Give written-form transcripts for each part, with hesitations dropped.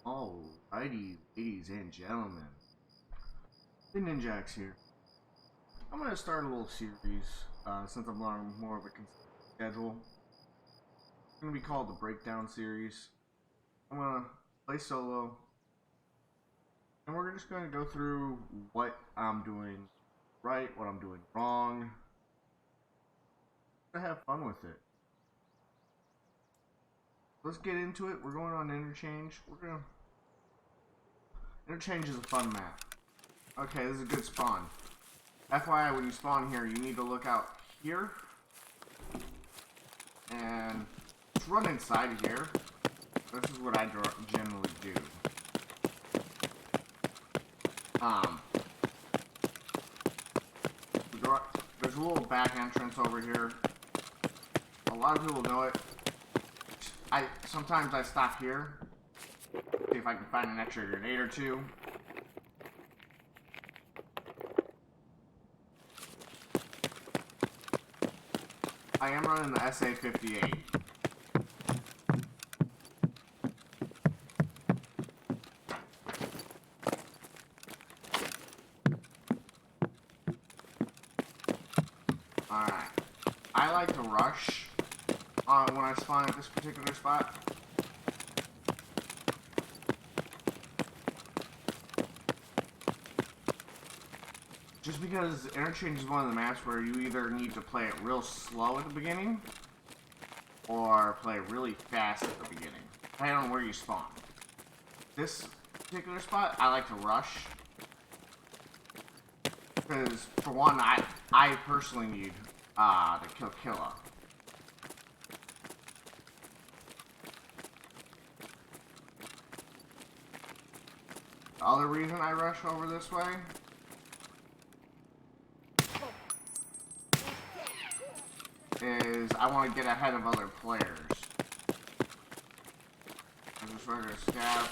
Alrighty, ladies and gentlemen, the Ninjax here. I'm going to start a little series since I'm on more of a schedule. It's going to be called the Breakdown Series. I'm going to play solo, and we're just going to go through what I'm doing right, what I'm doing wrong. I'm going to have fun with it. Let's get into it. We're going on Interchange. Interchange is a fun map. Okay, this is a good spawn. FYI, when you spawn here, you need to look out here. And just run inside here. This is what I generally do. There's a little back entrance over here. A lot of people know it. Sometimes I stop here. See if I can find an extra grenade or two. I am running the SA-58. Alright. I like to rush when I spawn at this particular spot. Just because Interchange is one of the maps where you either need to play it real slow at the beginning or play really fast at the beginning, depending on where you spawn. This particular spot, I like to rush because, for one, I personally need to kill Killa. The other reason I rush over this way is I want to get ahead of other players. There's this regular scout.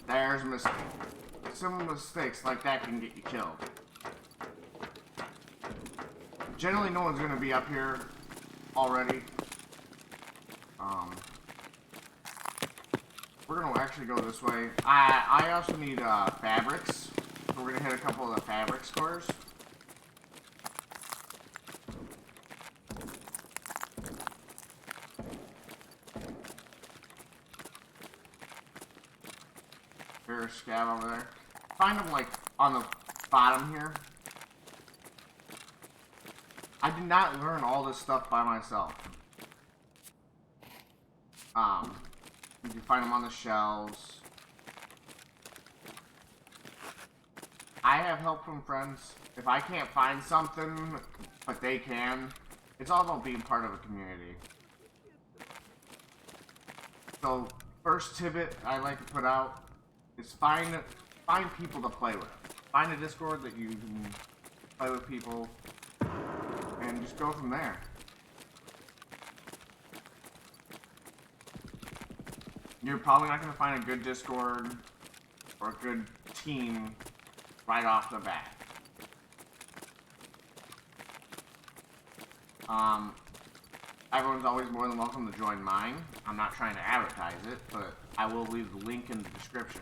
There's a mistake. Some mistakes like that can get you killed. Generally, no one's going to be up here already. We're going to actually go this way. I also need fabrics. So we're going to hit a couple of the fabric stores. There's a scav over there. Find them like on the bottom here. I did not learn all this stuff by myself. You can find them on the shelves. I have help from friends. If I can't find something, but they can, it's all about being part of a community. So, first tidbit I like to put out is find people to play with. Find a Discord that you can play with people, and just go from there. You're probably not going to find a good Discord or a good team right off the bat. Everyone's always more than welcome to join mine. I'm not trying to advertise it, but I will leave the link in the description.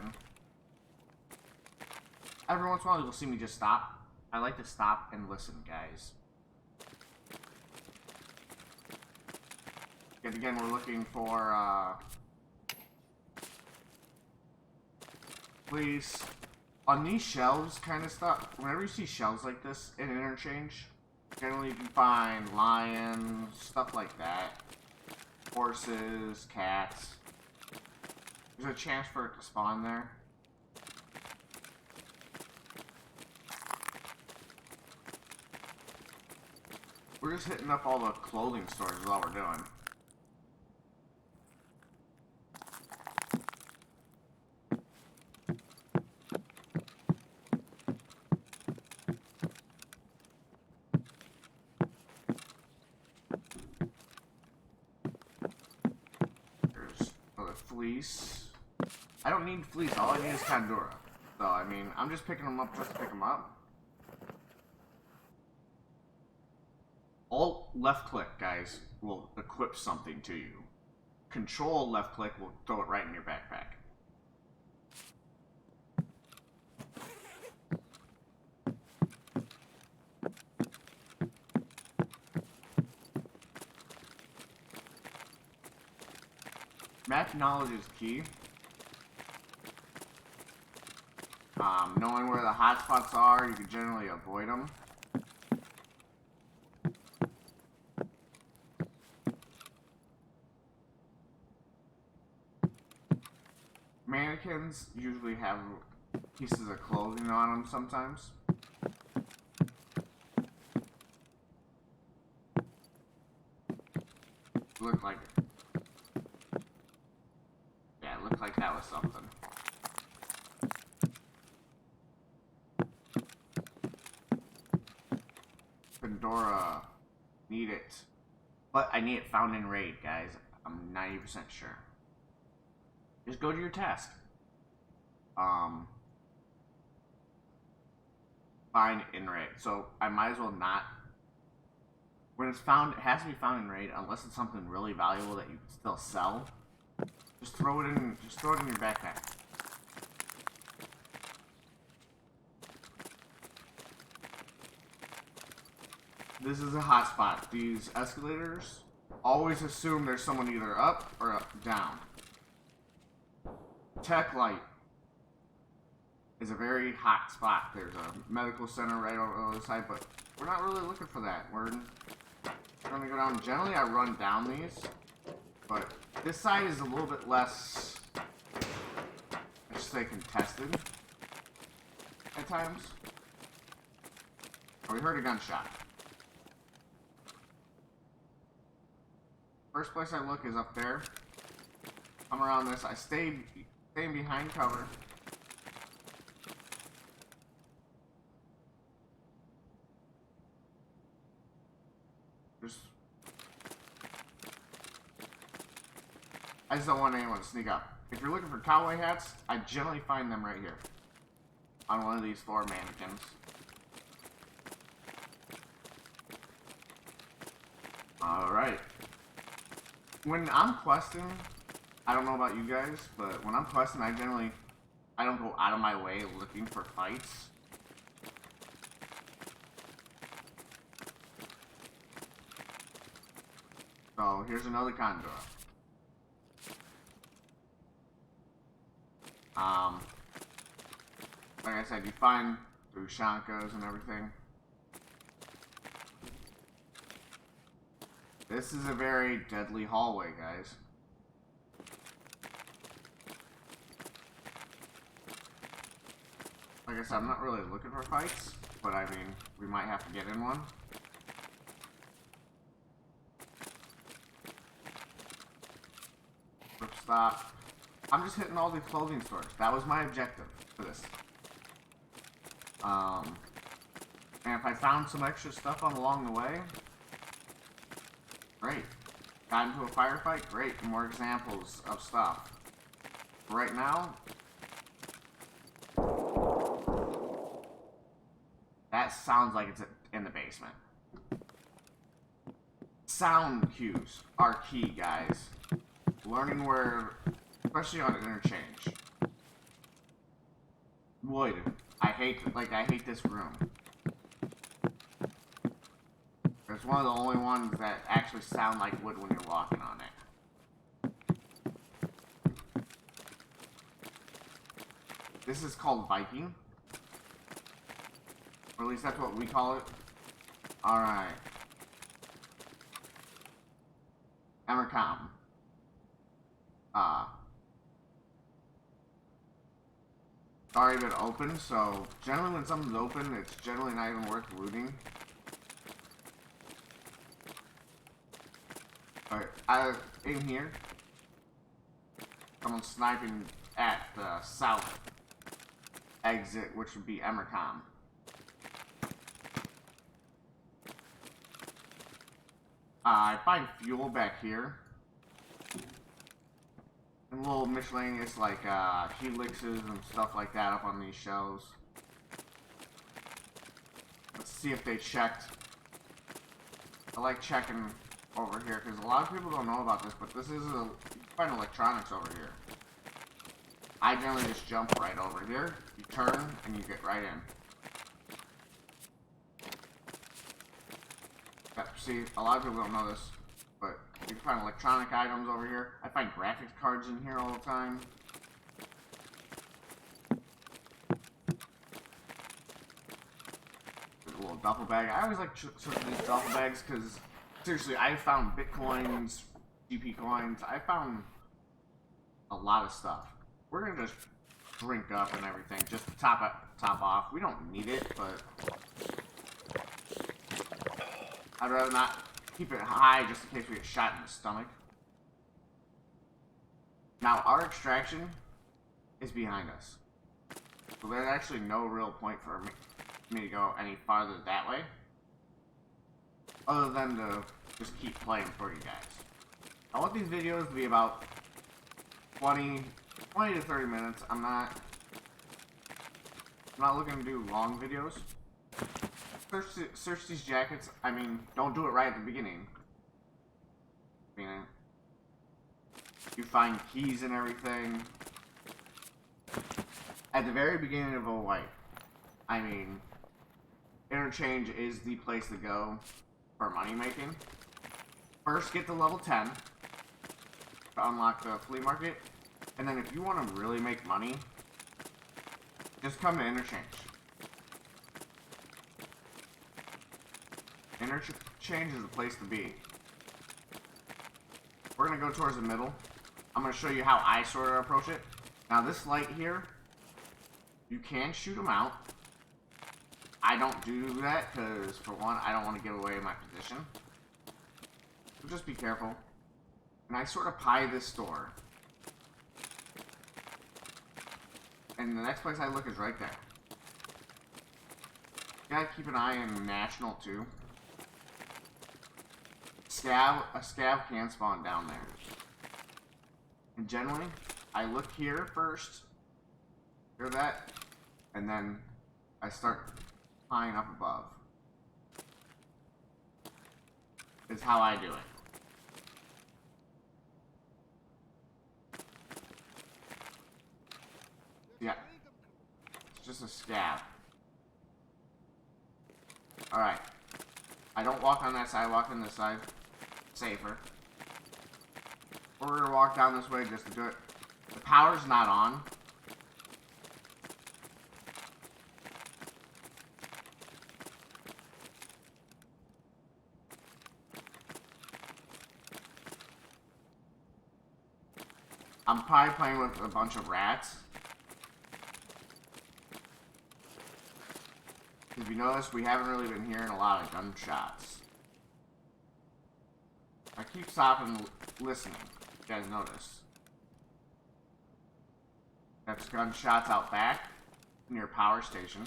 Every once in a while, you'll see me just stop. I like to stop and listen, guys. And again, we're looking for, please, on these shelves kind of stuff, whenever you see shelves like this in Interchange, generally you can find lions, stuff like that, horses, cats. There's a chance for it to spawn there. We're just hitting up all the clothing stores is all we're doing. There's another fleece. I don't need fleece, all I need is Kandura. So, I mean, I'm just picking them up just to pick them up. Alt left click, guys, will equip something to you. Control left click will throw it right in your backpack. Map knowledge is key. Knowing where the hotspots are, you can generally avoid them. Mannequins usually have pieces of clothing on them sometimes. Looked like it. Yeah, it looked like that was something. Pandora. Need it. But I need it found in raid, guys. I'm 90% sure. Just go to your task. Find in raid. So I might as well not. When it's found, it has to be found in raid unless it's something really valuable that you can still sell. Just throw it in. Just throw it in your backpack. This is a hotspot. These escalators always assume there's someone either up or down. Tech Light is a very hot spot. There's a medical center right over the other side, but we're not really looking for that. We're gonna go down. Generally, I run down these, but this side is a little bit less, I should say, contested at times. Oh, we heard a gunshot. First place I look is up there. Come around this. I stay behind cover. I just don't want anyone to sneak up. If you're looking for cowboy hats, I generally find them right here. On one of these 4 mannequins. Alright. When I'm questing, I don't know about you guys, but when I'm questing, I don't go out of my way looking for fights. So, here's another condor. Like I said, you find through Shankas and everything. This is a very deadly hallway, guys. Like I said, I'm not really looking for fights, but I mean, we might have to get in one. Rip stop. I'm just hitting all these clothing stores. That was my objective for this. And if I found some extra stuff along the way, great. Got into a firefight, great. More examples of stuff. Right now, that sounds like it's in the basement. Sound cues are key, guys. Learning where, especially on Interchange. Wood. I hate this room. It's one of the only ones that actually sound like wood when you're walking on it. This is called Viking. Or at least that's what we call it. Alright. Emercom. It's already been open, so generally when something's open, it's generally not even worth looting. Alright, in here, someone's sniping at the south exit, which would be Emercom. I find fuel back here. And little miscellaneous like helixes and stuff like that up on these shelves. Let's see if they checked. I like checking over here because a lot of people don't know about this, but this is you find electronics over here. I generally just jump right over here. You turn and you get right in. Yep, see, a lot of people don't know this, but you can find electronic items over here. I find graphics cards in here all the time. There's a little duffel bag. I always like searching these duffel bags because, seriously, I found Bitcoins, GP coins. I found a lot of stuff. We're gonna just drink up and everything, just to top off. We don't need it, but I'd rather not keep it high just in case we get shot in the stomach. Now, our extraction is behind us. So there's actually no real point for me to go any farther that way. Other than to just keep playing for you guys. I want these videos to be about 20 to 30 minutes. I'm not looking to do long videos. Search these jackets. I mean, don't do it right at the beginning. I mean, you find keys and everything at the very beginning of a wipe. I mean, Interchange is the place to go for money making. First, get to level 10 to unlock the flea market, and then if you want to really make money, just come to Interchange. Interchange is the place to be. We're going to go towards the middle. I'm going to show you how I sort of approach it. Now this light here, you can shoot them out. I don't do that because, for one, I don't want to give away my position. So just be careful. And I sort of pie this door. And the next place I look is right there. You gotta keep an eye on National too. A scav can spawn down there. And generally, I look here first. Hear that? And then I start flying up above. Is how I do it. Yeah. It's just a scav. Alright. I don't walk on that side, I walk on this side. Safer. We're gonna walk down this way just to do it. The power's not on. I'm probably playing with a bunch of rats. If you notice, we haven't really been hearing a lot of gunshots. I keep stopping listening. You guys notice. That's gunshots out back near power station.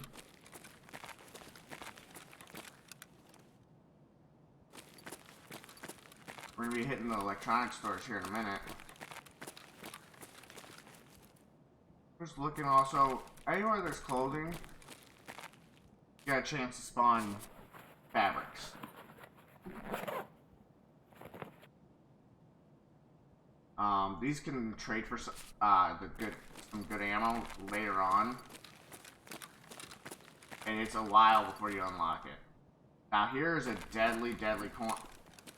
We're gonna be hitting the electronics stores here in a minute. Just looking also, anywhere there's clothing, you got a chance to spawn fabrics. These can trade for some good ammo later on, and it's a while before you unlock it. Now here is a deadly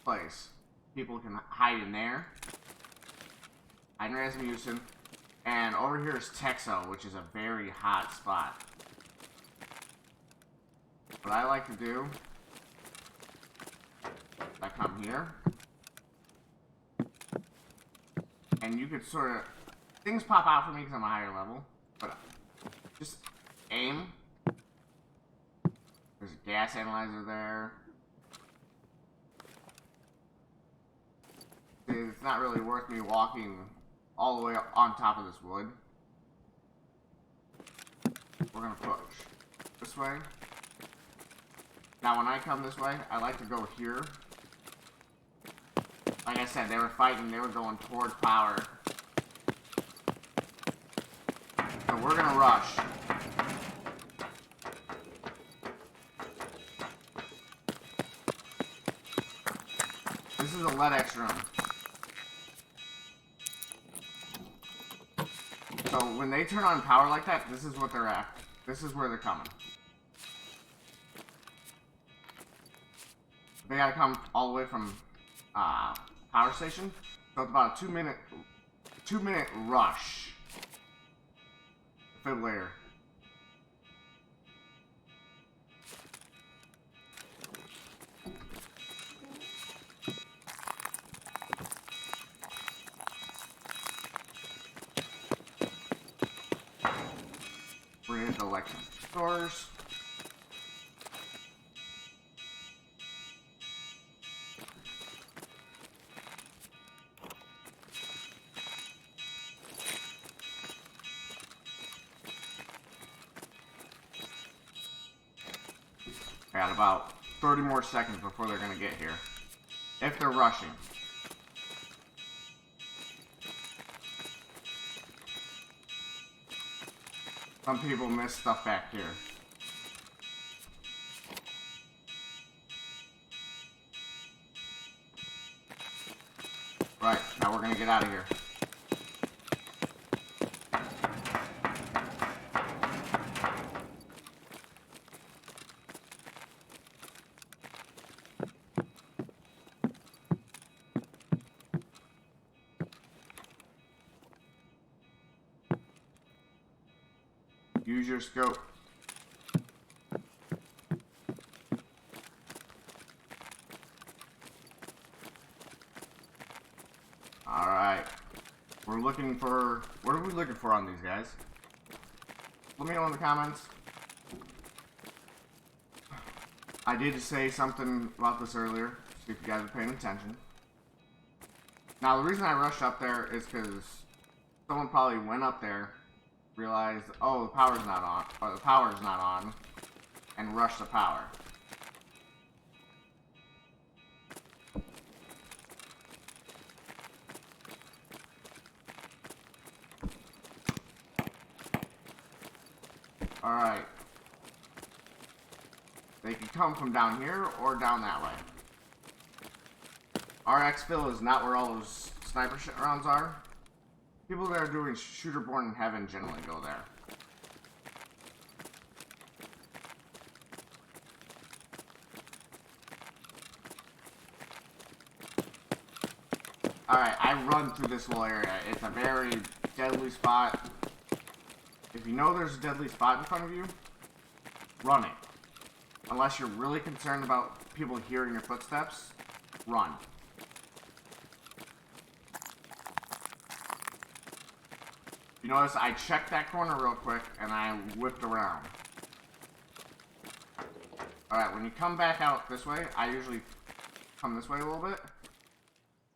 place. People can hide in there. Hide in Rasmussen. And over here is Texo, which is a very hot spot. What I like to do, I come here, and you could sort of, things pop out for me because I'm a higher level, but just aim. There's a gas analyzer there. It's not really worth me walking all the way up on top of this wood. We're gonna push this way. Now when I come this way, I like to go here. Like I said, they were fighting, they were going towards power. So we're gonna rush. This is a LEDX room. So when they turn on power like that, this is what they're at. This is where they're coming. They gotta come all the way from power station. So it's about a 2-minute rush. Defibrillator. We're gonna hit the electric doors. I got about 30 more seconds before they're gonna get here. If they're rushing. Some people miss stuff back here. Right, now we're gonna get out of here. Use your scope. Alright. We're looking for... What are we looking for on these guys? Let me know in the comments. I did say something about this earlier. See if you guys are paying attention. Now, the reason I rushed up there is because someone probably went up there, realized, oh, the power's not on, or the power's not on, and rushed the power. Alright. They can come from down here or down that way. Our exfil is not where all those sniper shit rounds are. People that are doing Shooter Born in Heaven generally go there. Alright, I run through this little area. It's a very deadly spot. If you know there's a deadly spot in front of you, run it. Unless you're really concerned about people hearing your footsteps, run. You notice I checked that corner real quick and I whipped around. Alright, when you come back out this way, I usually come this way a little bit.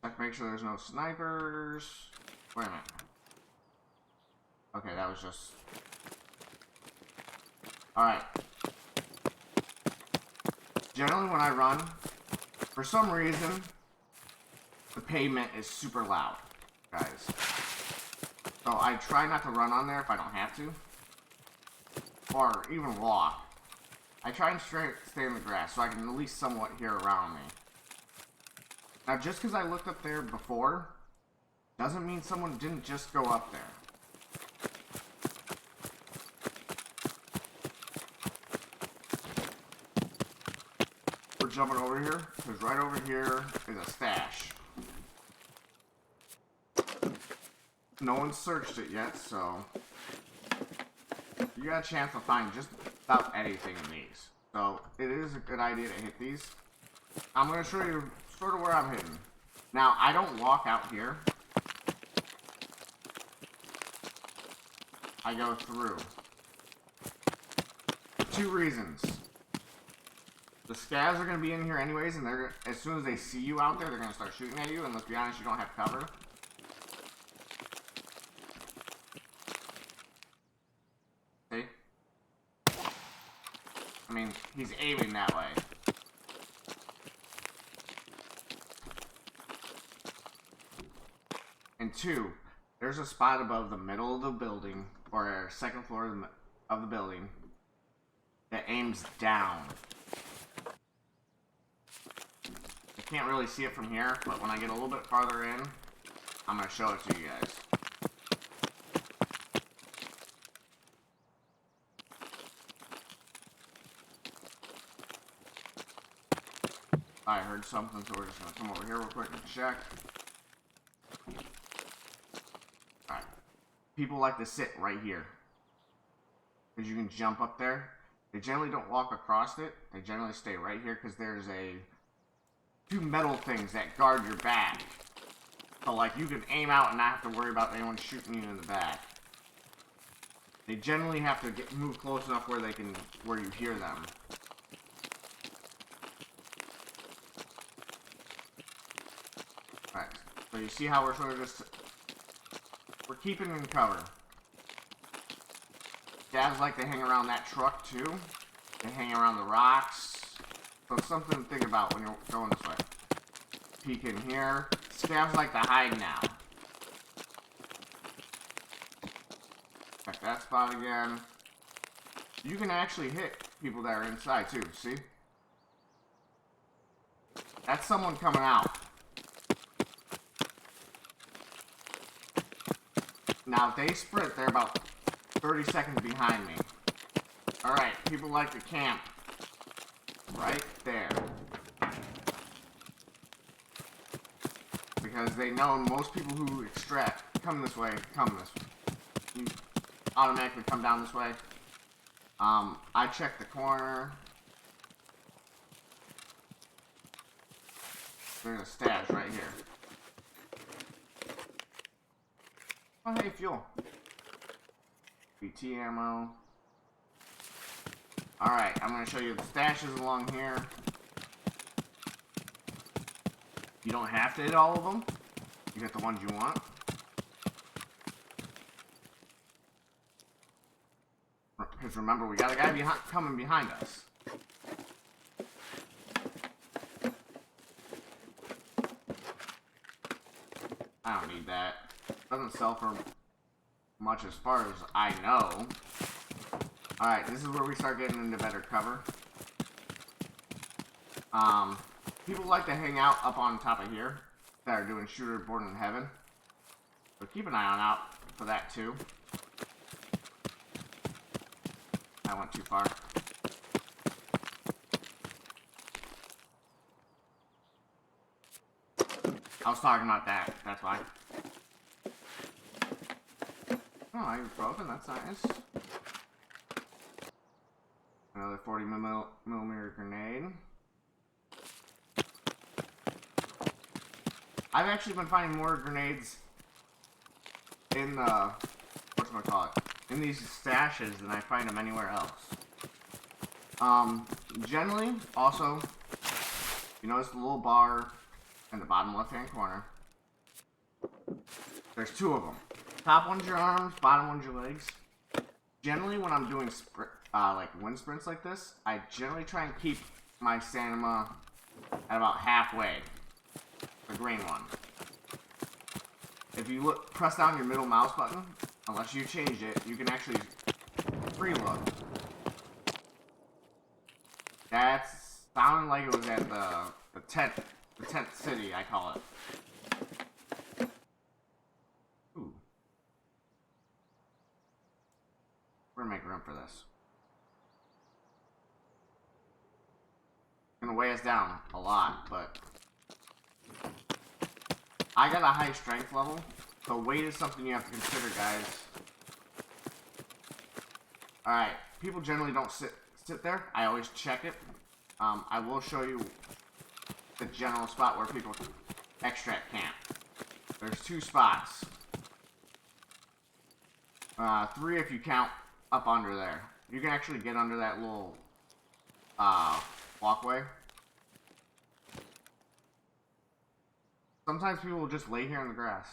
Check, make sure there's no snipers. Wait a minute. Okay, that was just... Alright. Generally when I run, for some reason, the pavement is super loud, guys. So I try not to run on there if I don't have to. Or even walk. I try and stay in the grass so I can at least somewhat hear around me. Now just because I looked up there before, doesn't mean someone didn't just go up there. We're jumping over here, because right over here is a stash. No one's searched it yet, so you got a chance to find just about anything in these. So it is a good idea to hit these. I'm going to show you sort of where I'm hitting. Now, I don't walk out here. I go through. For 2 reasons. The scavs are going to be in here anyways, and they're as soon as they see you out there, they're going to start shooting at you, and let's be honest, you don't have cover. See? I mean, he's aiming that way. And 2, there's a spot above the middle of the building, or second floor of the building, that aims down. I can't really see it from here, but when I get a little bit farther in, I'm going to show it to you guys. I heard something, so we're just going to come over here real quick and check. people like to sit right here. Because you can jump up there. They generally don't walk across it. They generally stay right here because there's two metal things that guard your back. So like you can aim out and not have to worry about anyone shooting you in the back. They generally have to move close enough where you hear them. Alright, so you see how we're sort of we're keeping in cover. Scavs like to hang around that truck too. They hang around the rocks. So it's something to think about when you're going this way. Peek in here. Scavs like to hide now. Check that spot again. You can actually hit people that are inside too, see? That's someone coming out. Now if they sprint, they're about 30 seconds behind me. Alright, people like to camp. Right there. Because they know most people who extract come this way. You automatically come down this way. I check the corner. There's a stash right here. Oh, hey, fuel. BT ammo. Alright, I'm going to show you the stashes along here. You don't have to hit all of them. You get the ones you want. Because remember, we got a guy coming behind us. I don't need that. Doesn't sell for much as far as I know. Alright, this is where we start getting into better cover. People like to hang out up on top of here that are doing Shooter Born in Heaven. So keep an eye out for that too. I went too far. I was talking about that, that's why. Oh, ibuprofen, that's nice. Another 40 millimeter grenade. I've actually been finding more grenades in the, in these stashes than I find them anywhere else. Generally, also, you notice the little bar in the bottom left-hand corner. There's two of them. Top one's your arms, bottom one's your legs. Generally, when I'm doing like wind sprints like this, I generally try and keep my stamina at about halfway. The green one. If you press down your middle mouse button, unless you change it, you can actually reload. That's sounding like it was at the tent city, I call it. Ooh. We're gonna make room for this. It's gonna weigh us down a lot, but I got a high strength level, so weight is something you have to consider, guys. Alright, people generally don't sit there. I always check it. I will show you the general spot where people extract camp. There's two spots. 3 if you count up under there. You can actually get under that little walkway. Sometimes people will just lay here in the grass.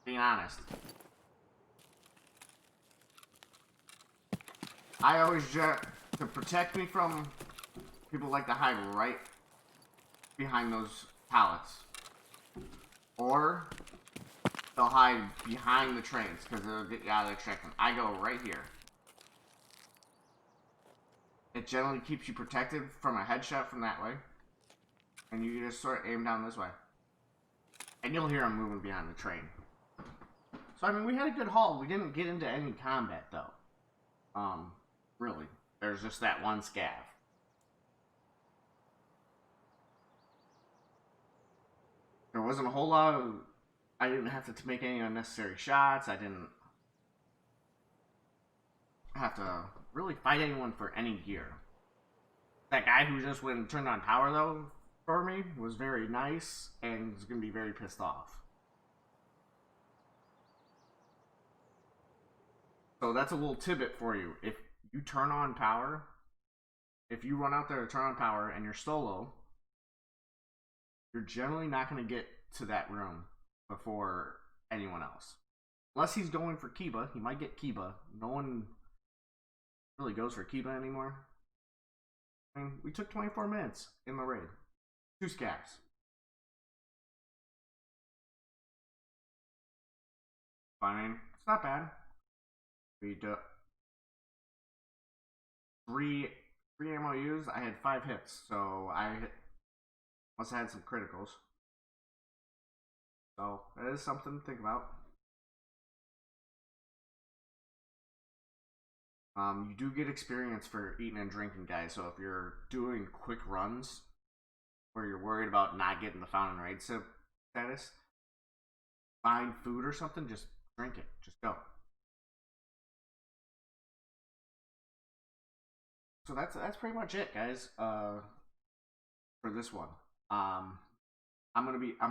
Being honest. I always to protect me from people like to hide right behind those pallets. Or they'll hide behind the trains because they'll get you out of the extraction. I go right here. It generally keeps you protected from a headshot from that way. And you just sort of aim down this way. And you'll hear them moving behind the train. So, I mean, we had a good haul. We didn't get into any combat, though. Really. There's just that one scav. There wasn't a whole lot of I didn't have to make any unnecessary shots. I didn't have to really fight anyone for any gear. That guy who just went and turned on power, though, for me, was very nice and is going to be very pissed off. So that's a little tidbit for you. If you turn on power, if you run out there to turn on power and you're solo, you're generally not going to get to that room before anyone else. Unless he's going for Kiba. He might get Kiba. No one really goes for Kiba anymore. I mean, we took 24 minutes in the raid. 2 scabs. Fine. It's not bad. We do 3 ammo used. I had 5 hits, so I must have had some criticals. So that is something to think about. You do get experience for eating and drinking, guys. So if you're doing quick runs where you're worried about not getting the found and raid status, find food or something, just drink it. Just go. So that's pretty much it, guys. For this one, I'm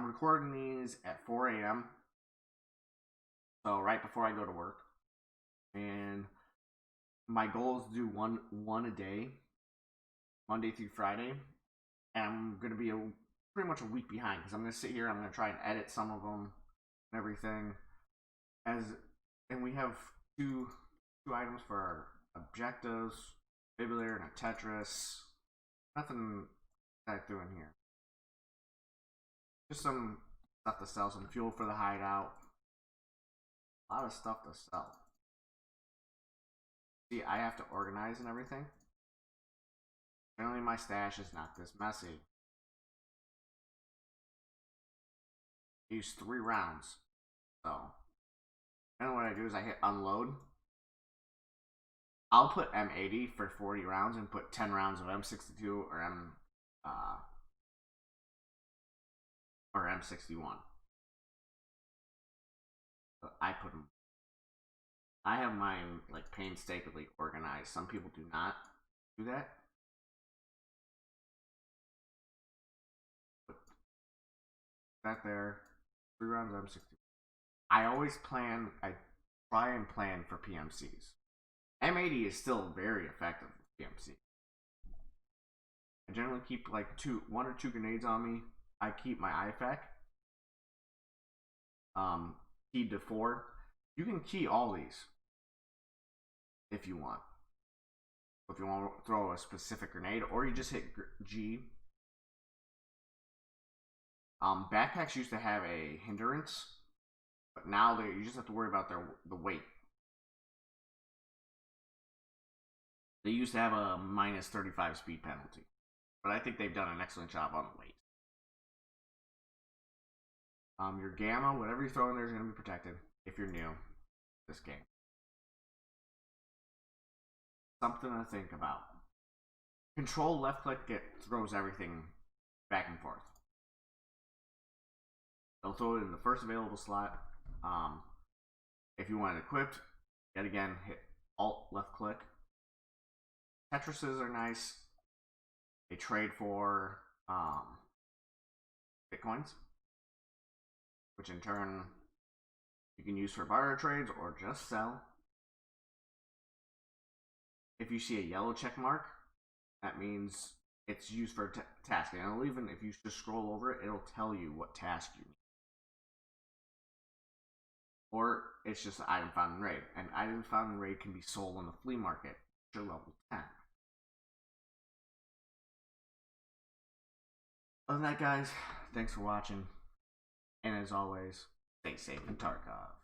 recording these at 4 a.m. So right before I go to work, and my goal is to do one a day, Monday through Friday, and I'm gonna be pretty much a week behind because I'm gonna sit here. I'm gonna try and edit some of them and everything. And we have two items for our objectives, maybe there and a Tetris. Nothing that I threw in here. Just some stuff to sell, some fuel for the hideout. A lot of stuff to sell. See, I have to organize and everything. Generally, my stash is not this messy. I use 3 rounds. So, and what I do is I hit unload. I'll put M80 for 40 rounds and put 10 rounds of M62 or M61. So I put them. I have mine like painstakingly organized. Some people do not do that. Put that there. 3 rounds of M62. I always plan. I try and plan for PMCs. M80 is still very effective with PMC. I generally keep like 1 or 2 grenades on me. I keep my IFAK keyed to 4. You can key all these if you want. If you want to throw a specific grenade, or you just hit G. Backpacks used to have a hindrance, but now you just have to worry about the weight. They used to have a minus 35 speed penalty, but I think they've done an excellent job on the weight. Your gamma, whatever you throw in there is going to be protected if you're new to this game. Something to think about. Control left click throws everything back and forth. They'll throw it in the first available slot. If you want it equipped, yet again, hit Alt left click. Tetrises are nice. They trade for Bitcoins, which in turn you can use for barter trades or just sell. If you see a yellow check mark, that means it's used for tasking. And even if you just scroll over it, it'll tell you what task you need. Or it's just an item found in raid. And items found in raid can be sold on the flea market. You're level 10. Other than that, guys, thanks for watching. And as always, stay safe in Tarkov.